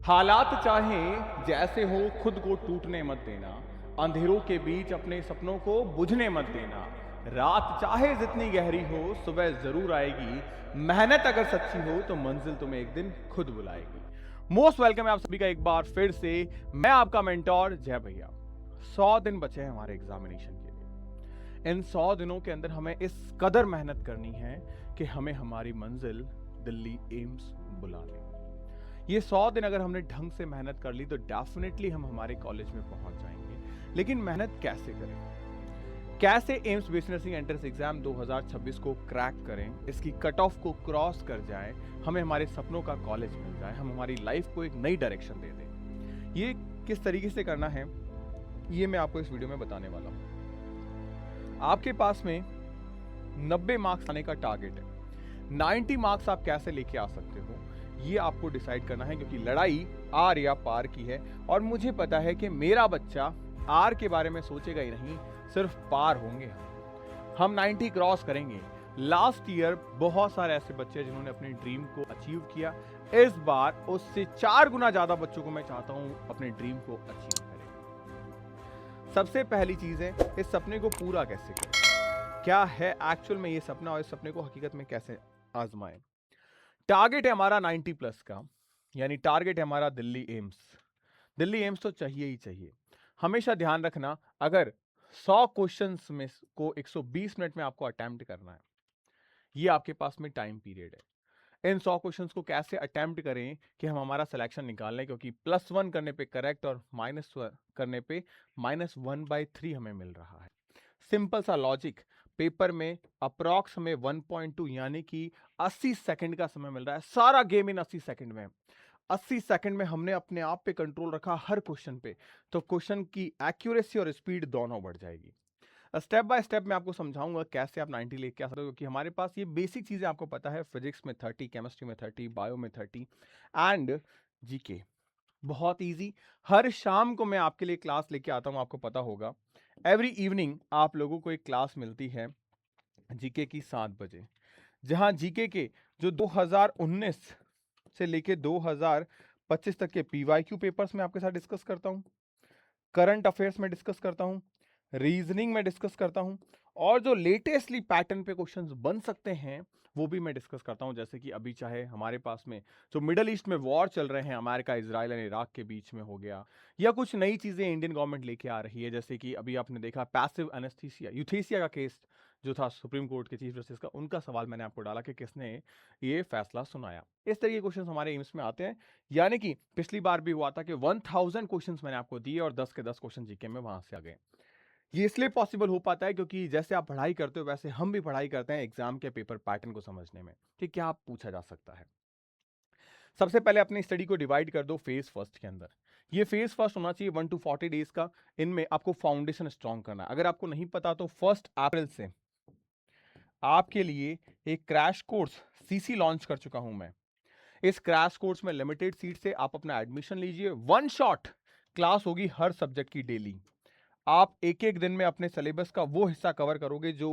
हालात चाहें जैसे हो खुद को टूटने मत देना। अंधेरों के बीच अपने सपनों को बुझने मत देना। रात चाहे जितनी गहरी हो सुबह जरूर आएगी। मेहनत अगर सच्ची हो तो मंजिल तुम्हें एक दिन खुद बुलाएगी। मोस्ट वेलकम है आप सभी का एक बार फिर से। मैं आपका मेंटोर जय भैया। 100 दिन बचे हैं हमारे एग्जामिनेशन के लिए। इन 100 दिनों के अंदर हमें इस कदर मेहनत करनी है कि हमें हमारी मंजिल दिल्ली एम्स बुला ले। ये 100 दिन अगर हमने ढंग से मेहनत कर ली तो डेफिनेटली हम हमारे कॉलेज में पहुंच जाएंगे। लेकिन मेहनत कैसे करें? कैसे AIIMS BSc nursing entrance exam 2026 को क्रैक करें, इसकी कट ऑफ को क्रॉस कर जाएं, हमें हमारे सपनों का कॉलेज मिल जाए, हम हमारी लाइफ को एक नई डायरेक्शन दे दें। ये किस तरीके से करना है ये मैं आपको इस वीडियो में बताने वाला हूं। आपके पास में 90 मार्क्स आने का टारगेट है। 90 मार्क्स आप कैसे लेके आ सकते हो ये आपको डिसाइड करना है, क्योंकि लड़ाई आर या पार की है। और मुझे पता है कि मेरा बच्चा आर के बारे में सोचेगा ही नहीं, सिर्फ पार होंगे हम 90 क्रॉस करेंगे। लास्ट ईयर बहुत सारे ऐसे बच्चे जिन्होंने अपने ड्रीम को अचीव किया। इस बार उससे 4 गुना ज्यादा बच्चों को मैं चाहता हूं अपने ड्रीम को अचीव करें। सबसे पहली चीज है, इस सपने को पूरा कैसे करें, क्या है एक्चुअल में ये सपना और इस सपने को हकीकत में कैसे आजमाएं। टारगेट है हमारा 90 प्लस का, यानी टारगेट है हमारा दिल्ली एम्स। दिल्ली एम्स तो चाहिए ही चाहिए। हमेशा ध्यान रखना, अगर 100 क्वेश्चंस में को 120 मिनट में आपको अटेम्प्ट करना है, ये आपके पास में टाइम पीरियड है। इन 100 क्वेश्चंस को कैसे अटेम्प्ट करें कि हम हमारा सिलेक्शन निकाल लें, क्योंकि +1 करने पे करेक्ट और -1 करने पे -1/3 हमें मिल रहा है। सिंपल सा लॉजिक। पेपर में अप्रॉक्स हमें 1.2 यानी कि 80 सेकंड का समय मिल रहा है। सारा गेम इन 80 सेकंड में। 80 सेकंड में हमने अपने आप पे कंट्रोल रखा हर क्वेश्चन पे, तो क्वेश्चन की एक्यूरेसी और स्पीड दोनों बढ़ जाएगी। स्टेप बाय स्टेप मैं आपको समझाऊंगा कैसे आप 90 लेके आ सकते हो, क्योंकि हमारे पास ये बेसिक चीजें आपको पता है। फिजिक्स में 30, केमिस्ट्री में 30, बायो में 30 एंड जीके बहुत इजी। हर शाम को मैं आपके लिए क्लास लेके आता हूं, आपको पता होगा। एवरी इवनिंग आप लोगों को एक क्लास मिलती है जीके की 7 बजे, जहां जीके के जो 2019 से लेके 2025 तक के पीवाईक्यू पेपर्स में आपके साथ डिस्कस करता हूं, करंट अफेयर्स में डिस्कस करता हूं, रीजनिंग में डिस्कस करता हूं, और जो लेटेस्टली पैटर्न पे क्वेश्चंस बन सकते हैं वो भी मैं डिस्कस करता हूं। जैसे कि अभी चाहे हमारे पास में जो मिडल ईस्ट में वॉर चल रहे हैं, अमेरिका इजराइल एंड इराक के बीच में हो गया, या कुछ नई चीजें इंडियन गवर्नमेंट लेके आ रही है। जैसे कि अभी आपने देखा पैसिव एनेस्थीसिया यूथेसिया का केस जो था सुप्रीम कोर्ट के चीफ जस्टिस का, उनका सवाल मैंने आपको डाला कि किसने ये फैसला सुनाया। इस तरीके के क्वेश्चन हमारे एम्स में आते हैं। यानी कि पिछली बार भी हुआ था कि 1000 क्वेश्चंस मैंने आपको दिए और 10 के 10 क्वेश्चन जीके में वहां से आ गए। ये इसलिए पॉसिबल हो पाता है क्योंकि जैसे आप पढ़ाई करते हो वैसे हम भी पढ़ाई करते हैं एग्जाम के पेपर पैटर्न को समझने में कि क्या पूछा जा सकता है। सबसे पहले अपनी स्टडी को डिवाइड कर दो फेज फर्स्ट के अंदर। ये फेज फर्स्ट होना चाहिए 1 to 40 डेज का। इनमें आपको फाउंडेशन स्ट्रॉन्ग करना है। अगर आपको नहीं पता तो 1 अप्रैल से आपके लिए एक क्रैश कोर्स सीसी लॉन्च कर चुका हूं मैं। इस क्रैश कोर्स में लिमिटेड सीट से आप अपना एडमिशन लीजिए। 1 शॉट क्लास होगी हर सब्जेक्ट की डेली। आप एक एक दिन में अपने सिलेबस का वो हिस्सा कवर करोगे जो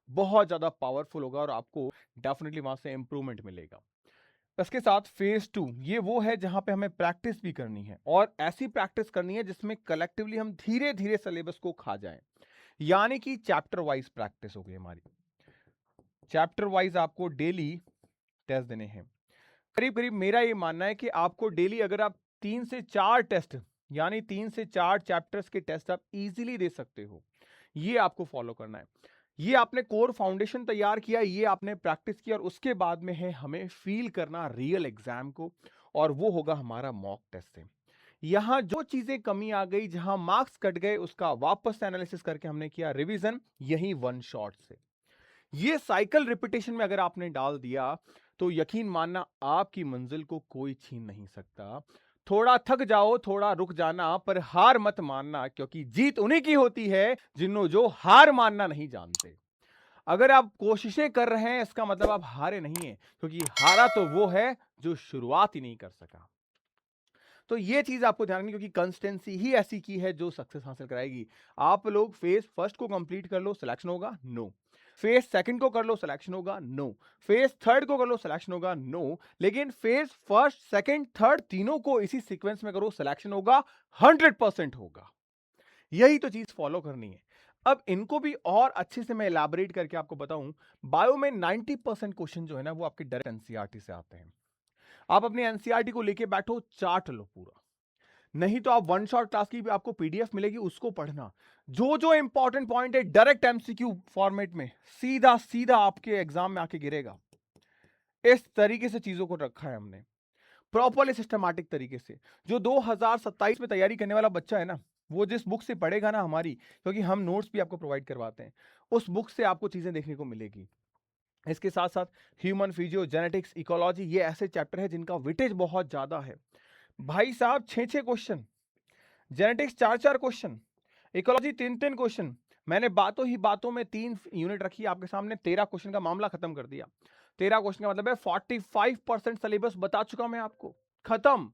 बहुत ज्यादा पावरफुल होगा और आपको डेफिनेटली वहां से इंप्रूवमेंट मिलेगा। इसके साथ फेज 2 ये वो है जहां पे हमें प्रैक्टिस भी करनी है, और ऐसी प्रैक्टिस करनी है जिसमें कलेक्टिवली हम धीरे धीरे सिलेबस को खा जाएं। यानी कि चैप्टर वाइज प्रैक्टिस होगी हमारी। चैप्टर वाइज आपको डेली टेस्ट देने हैं। करीब करीब मेरा ये मानना है कि आपको डेली अगर आप 3 से 4 टेस्ट, यानी 3 से 4 चैप्टर्स के टेस्ट आप इजीली दे सकते हो। ये आपको फॉलो करना है। ये आपने कोर फाउंडेशन तैयार किया, ये आपने प्रैक्टिस किया, और उसके बाद में है हमें फील करना रियल एग्जाम को, और वो होगा हमारा मॉक टेस्ट से। यहां जो चीजें कमी आ गई, जहां मार्क्स कट गए, उसका वापस से एनालिसिस करके हमने किया रिवीजन, यही 1 शॉट से। ये साइकिल रिपीटेशन में अगर आपने डाल दिया तो यकीन मानना आपकी मंजिल को कोई छीन नहीं सकता। थोड़ा थक जाओ, थोड़ा रुक जाना, पर हार मत मानना, क्योंकि जीत उन्हीं की होती है जिन्हों जो हार मानना नहीं जानते। अगर आप कोशिशें कर रहे हैं इसका मतलब आप हारे नहीं हैं, क्योंकि हारा तो वो है जो शुरुआत ही नहीं कर सका। तो ये चीज आपको ध्यान रखनी, क्योंकि कंसिस्टेंसी ही ऐसी की है जो सक्सेस हासिल कराएगी। आप लोग फेज फर्स्ट को कंप्लीट कर लो, सिलेक्शन होगा नो। फेज सेकंड को कर लो सिलेक्शन होगा नो, फेज थर्ड को कर लो सिलेक्शन होगा नो, लेकिन फेज फर्स्ट सेकंड थर्ड तीनों को इसी सीक्वेंस में करो सिलेक्शन होगा 100% होगा। यही तो चीज फॉलो करनी है। अब इनको भी और अच्छे से मैं इलाबोरेट करके आपको बताऊं, बायो में 90% क्वेश्चन जो है ना वो आपके डायरेक्ट एनसीईआरटी से आते हैं। आप अपनी एनसीईआरटी को लेके बैठो, चार्ट लो पूरा, नहीं तो आप वन शॉट क्लास की भी आपको पीडीएफ मिलेगी, उसको पढ़ना। जो जो इंपॉर्टेंट पॉइंट है डायरेक्ट एमसीक्यू फॉर्मेट में सीधा सीधा आपके एग्जाम में आके गिरेगा। इस तरीके से चीजों को रखा है हमने, प्रॉपरली सिस्टमैटिक तरीके से। जो 2027 में तैयारी करने वाला बच्चा है ना, वो जिस बुक से पढ़ेगा ना हमारी, क्योंकि हम नोट्स भी आपको प्रोवाइड करवाते हैं, उस बुक से आपको चीजें देखने को मिलेगी। इसके साथ साथ ह्यूमन फिजियो, जेनेटिक्स, इकोलॉजी, ये ऐसे चैप्टर है जिनका वेटेज बहुत ज्यादा है भाई साहब। 6-6 question, genetics 4-4 question, ecology 3-3 question. मैंने बातों ही बातों में 3 यूनिट रखी आपके सामने, 13 क्वेश्चन का मामला खत्म कर दिया। 13 क्वेश्चन का मतलब है 45% सिलेबस बता चुका मैं आपको, खत्म।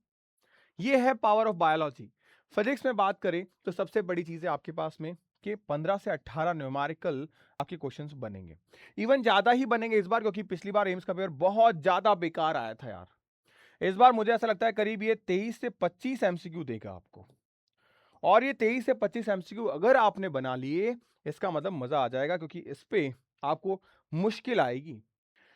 ये है पावर ऑफ बायोलॉजी। फिजिक्स में बात करें तो सबसे बड़ी चीज है आपके पास में कि 15 से 18 न्यूमेरिकल आपके क्वेश्चंस बनेंगे, इवन ज्यादा ही बनेंगे इस बार, क्योंकि पिछली बार एम्स का पेपर बहुत ज्यादा बेकार आया था यार। इस बार मुझे ऐसा लगता है करीब ये 23 से 25 एमसीक्यू देगा आपको, और ये 23 से 25 एमसीक्यू अगर आपने बना लिए, इसका मतलब मजा आ जाएगा, क्योंकि इस पे आपको मुश्किल आएगी,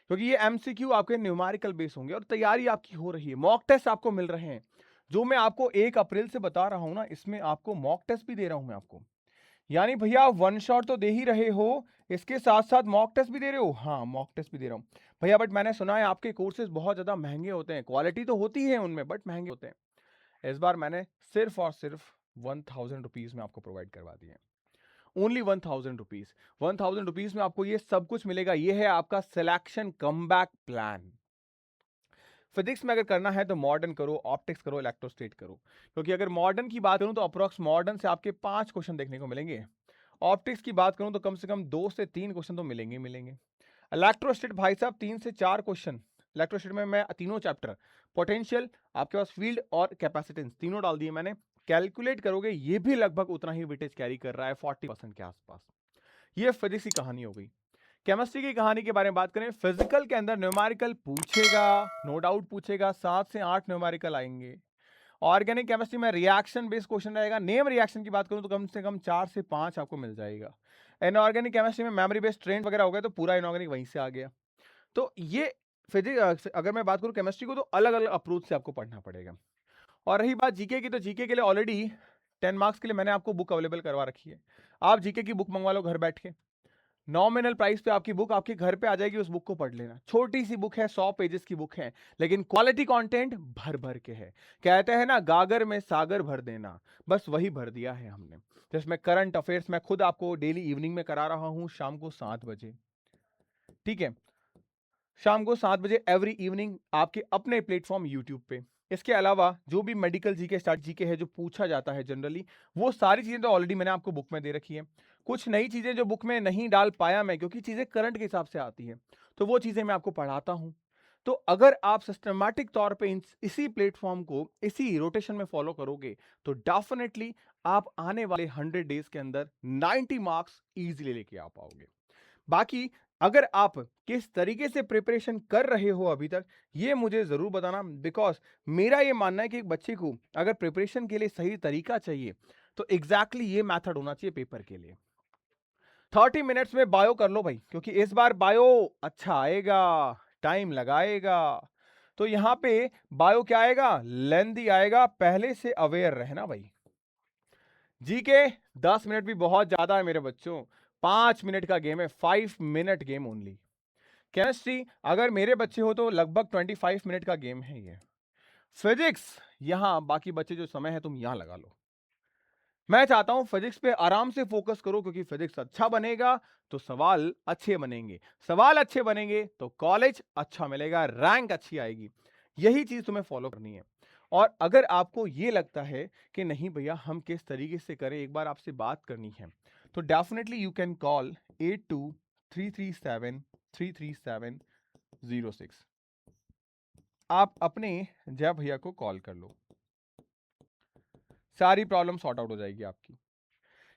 क्योंकि ये एमसीक्यू आपके न्यूमेरिकल बेस होंगे और तैयारी आपकी हो रही है, मॉक टेस्ट आपको मिल रहे हैं। जो मैं आपको 1 अप्रैल से बता रहा हूं ना, इसमें आपको मॉक टेस्ट भी दे रहा हूं मैं आपको। यानी भैया आप वन शॉट तो दे ही रहे हो, इसके साथ साथ मॉक टेस्ट भी दे रहे हो। हाँ, मॉक टेस्ट भी दे रहा हूं भैया, बट मैंने सुना है आपके कोर्सेज बहुत ज्यादा महंगे होते हैं, क्वालिटी तो होती है उनमें बट महंगे होते हैं। इस बार मैंने सिर्फ और सिर्फ 1000 रुपीज में आपको प्रोवाइड करवा दिए, ओनली 1000 रुपीज। 1000 रुपीज में आपको ये सब कुछ मिलेगा। ये है आपका सिलेक्शन कमबैक प्लान। फिजिक्स में अगर करना है तो मॉडर्न करो, ऑप्टिक्स करो, इलेक्ट्रोस्टेट करो, क्योंकि अगर मॉडर्न की बात करूं तो अप्रोक्स मॉडर्न से आपके 5 क्वेश्चन देखने को मिलेंगे। ऑप्टिक्स की बात करूं तो कम से कम 2 से 3 क्वेश्चन तो मिलेंगे ही मिलेंगे। इलेक्ट्रोस्टेट भाई साहब 3 से 4 क्वेश्चन। इलेक्ट्रोस्टेट में मैं तीनों चैप्टर, पोटेंशियल, आपके पास फील्ड और कैपेसिटेंस, तीनों डाल दिए मैंने। कैलकुलेट करोगे ये भी लगभग उतना ही वेटेज कैरी कर रहा है, 40% के आसपास। ये फिजिक्स की कहानी हो गई। केमिस्ट्री की कहानी के बारे में बात करें, फिजिकल के अंदर न्यूमेरिकल पूछेगा, नो डाउट पूछेगा, 7 से 8 न्यूमेरिकल आएंगे। ऑर्गेनिक केमिस्ट्री में रिएक्शन बेस्ड क्वेश्चन रहेगा। नेम रिएक्शन की बात करूं तो कम से कम 4 से 5 आपको मिल जाएगा। इनऑर्गेनिक केमिस्ट्री में मेमोरी बेस्ड ट्रेंड वगैरह हो गया, तो पूरा इनऑर्गेनिक वहीं से आ गया। तो ये फिजिक्स, अगर मैं बात करूं केमिस्ट्री को, तो अलग अलग अप्रोच से आपको पढ़ना पड़ेगा। और रही बात जीके की, तो जीके के लिए ऑलरेडी 10 मार्क्स के लिए मैंने आपको बुक अवेलेबल करवा रखी है। आप जीके की बुक मंगवा लो घर बैठ के, नॉमिनल प्राइस पे आपकी बुक आपके घर पे आ जाएगी। उस बुक को पढ़ लेना, छोटी सी बुक है, 100 पेजेस की बुक है, लेकिन क्वालिटी कंटेंट भर भर के है। कहते हैं ना, गागर में सागर भर देना, बस वही भर दिया है हमने। जिसमें करंट अफेयर्स मैं खुद आपको डेली इवनिंग में करा रहा हूं, शाम को 7 बजे, ठीक है, शाम को 7 बजे एवरी इवनिंग आपके अपने प्लेटफॉर्म यूट्यूब पे। इसके अलावा जो भी मेडिकल जीके, स्टार्ट जीके है जो पूछा जाता है जनरली, वो सारी चीजें तो ऑलरेडी मैंने आपको बुक में दे रखी है। कुछ नई चीजें जो बुक में नहीं डाल पाया मैं, क्योंकि चीजें करंट के हिसाब से आती है, तो वो चीजें मैं आपको पढ़ाता हूं। तो अगर आप सिस्टमैटिक तौर पे इसी प्लेटफॉर्म को इसी रोटेशन में फॉलो करोगे, तो डेफिनेटली आप आने वाले 100 डेज के अंदर 90 मार्क्स इजीली लेके आ पाओगे। बाकी अगर आप किस तरीके से प्रिपरेशन कर रहे हो अभी तक, ये मुझे जरूर बताना, बिकॉज मेरा ये मानना है कि एक बच्चे को अगर प्रिपरेशन के लिए सही तरीका चाहिए, तो एग्जैक्टली ये मेथड होना चाहिए पेपर के लिए। 30 मिनट्स में बायो कर लो भाई, क्योंकि इस बार बायो अच्छा आएगा, टाइम लगाएगा। तो यहां पे बायो क्या आएगा, लेंथी आएगा, पहले से अवेयर रहना भाई। जीके 10 मिनट भी बहुत ज्यादा है मेरे बच्चों, 5 मिनट का गेम है, 5 मिनट गेम ओनली। केमिस्ट्री अगर मेरे बच्चे हो तो लगभग 25 मिनट का गेम है ये। फिजिक्स यहां बाकी बच्चे जो समय है तुम यहां लगा लो। मैं चाहता हूं फिजिक्स पे आराम से फोकस करो, क्योंकि फिजिक्स अच्छा बनेगा तो सवाल अच्छे बनेंगे, सवाल अच्छे बनेंगे तो कॉलेज अच्छा मिलेगा, रैंक अच्छी आएगी। यही चीज तुम्हें फॉलो करनी है। और अगर आपको ये लगता है कि नहीं भैया हम किस तरीके से करें, एक बार आपसे बात करनी है, तो डेफिनेटली यू कैन कॉल 8233733706। आप अपने जय भैया को कॉल कर लो, सारी प्रॉब्लम सॉर्ट आउट हो जाएगी आपकी।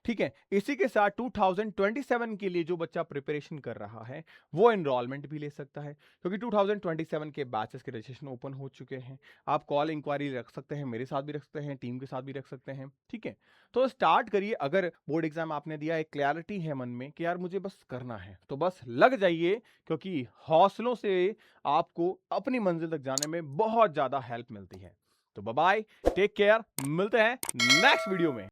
ठीक है, इसी के साथ 2027 के लिए जो बच्चा प्रिपरेशन कर रहा है वो एनरोलमेंट भी ले सकता है, क्योंकि 2027 के बैचेस के रजिस्ट्रेशन ओपन हो चुके हैं। आप कॉल इंक्वायरी रख सकते हैं, मेरे साथ भी रख सकते हैं, टीम के साथ भी रख सकते हैं। ठीक है, तो स्टार्ट करिए। अगर बोर्ड एग्जाम आपने दिया, एक क्लैरिटी है मन में कि यार मुझे बस करना है, तो बस लग जाइए, क्योंकि हौसलों से आपको अपनी मंजिल तक जाने में बहुत ज्यादा हेल्प मिलती है। तो बाय बाय, टेक केयर, मिलते हैं नेक्स्ट वीडियो में।